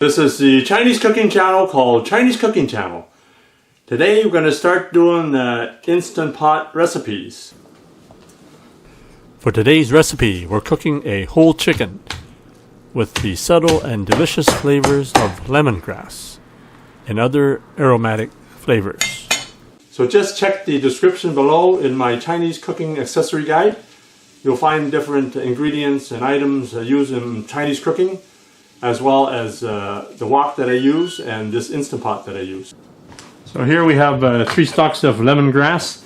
This is the Chinese cooking channel called Chinese Cooking Channel. Today we're going to start doing Instant Pot recipes. For today's recipe, we're cooking a whole chicken with the subtle and delicious flavors of lemongrass and other aromatic flavors. So just check the description below in my Chinese cooking accessory guide. You'll find different ingredients and items used in Chinese cooking, as well as the wok that I use and this Instant Pot that I use. So here we have 3 stalks of lemongrass.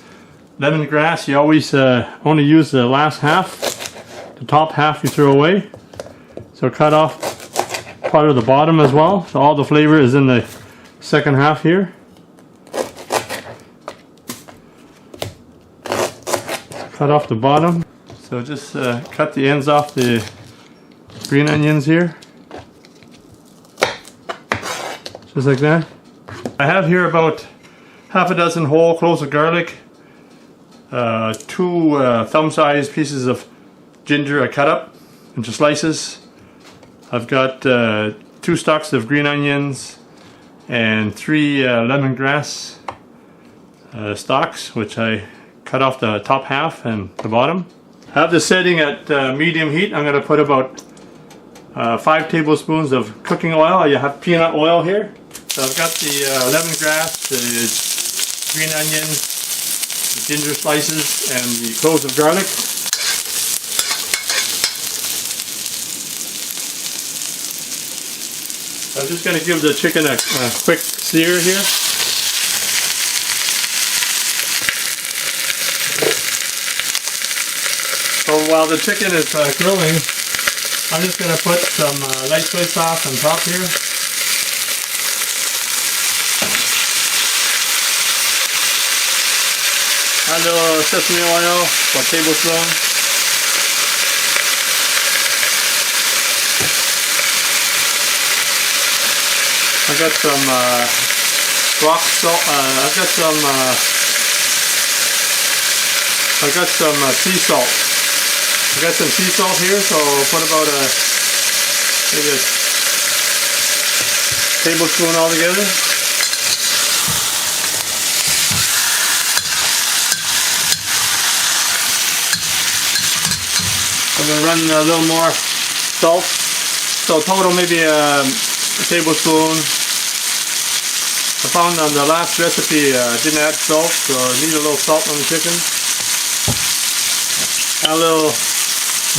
Lemongrass, you always only use the last half. The top half you throw away. So cut off part of the bottom as well. So all the flavor is in the second half here. Cut off the bottom. So just cut the ends off the green onions here. Just like that. I have here about half a dozen whole cloves of garlic, 2 thumb-sized pieces of ginger I cut up into slices. I've got 2 stalks of green onions and 3 lemongrass stalks, which I cut off the top half and the bottom. I have this setting at medium heat. I'm going to put about 5 tablespoons of cooking oil. You have peanut oil here. So I've got the lemongrass, the green onion, the ginger slices, and the cloves of garlic. I'm just going to give the chicken a quick sear here. So while the chicken is grilling, I'm just going to put some light soy sauce on top here. Add a little sesame oil, 1 tablespoon. I got some rock salt. I got some sea salt. I got some sea salt here, so I'll put about maybe a tablespoon altogether. I'm going to run a little more salt. So total maybe a tablespoon. I found on the last recipe I didn't add salt, so I need a little salt on the chicken. Add a little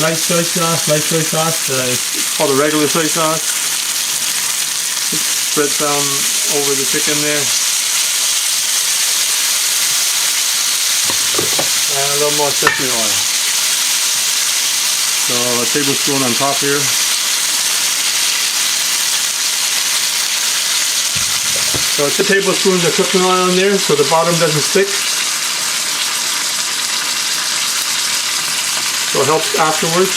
light soy sauce. It's called a regular soy sauce. Just spread some over the chicken there. And a little more sesame oil. So a tablespoon on top here. So 2 tablespoons of cooking oil in there so the bottom doesn't stick. So it helps afterwards.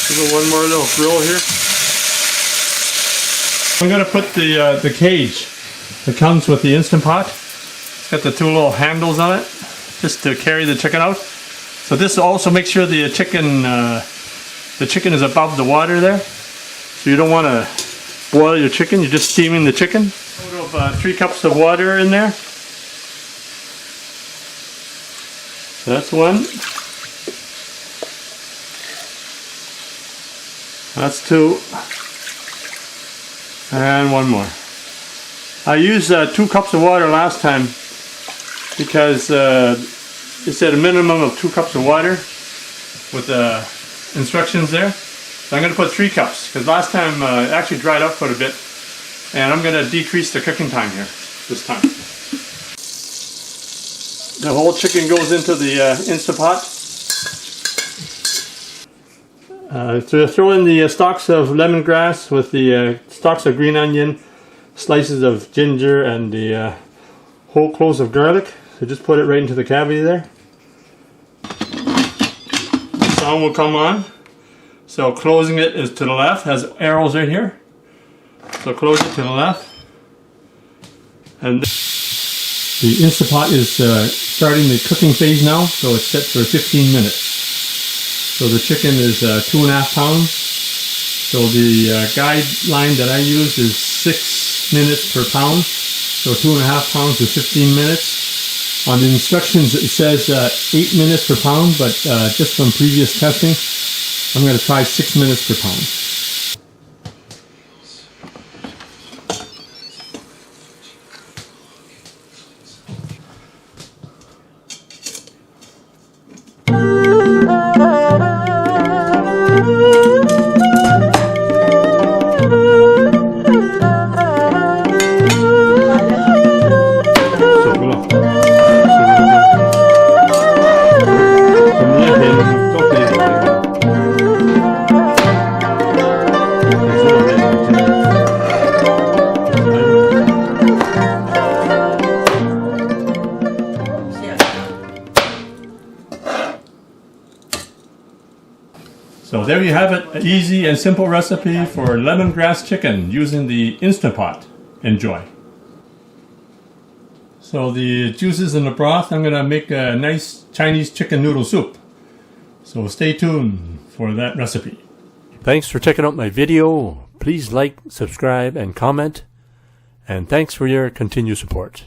Give it one more little grill here. I'm going to put the cage that comes with the Instant Pot. It's got the 2 little handles on it just to carry the chicken out. So this also makes sure the chicken is above the water there. So you don't want to boil your chicken, you're just steaming the chicken. Total of 3 cups of water in there. So that's 1. That's 2. And 1 more. I used 2 cups of water last time because it said a minimum of 2 cups of water with the instructions there. So I'm going to put 3 cups because last time it actually dried up quite a bit, and I'm going to decrease the cooking time here this time. The whole chicken goes into the Instant Pot. So throw in the stalks of lemongrass with the stalks of green onion, slices of ginger, and the whole cloves of garlic. So just put it right into the cavity there. The sound will come on. So closing it is to the left, has arrows right here. So close it to the left. And the Instant Pot is starting the cooking phase now, so it's set for 15 minutes. So the chicken is 2.5 pounds. So the guideline that I use is 6 minutes per pound. So 2.5 pounds is 15 minutes. On the instructions it says 8 minutes per pound, but just from previous testing, I'm going to try 6 minutes per pound. So there you have it, an easy and simple recipe for lemongrass chicken using the Instant Pot. Enjoy. So the juices in the broth, I'm going to make a nice Chinese chicken noodle soup. So stay tuned for that recipe. Thanks for checking out my video. Please like, subscribe, and comment. And thanks for your continued support.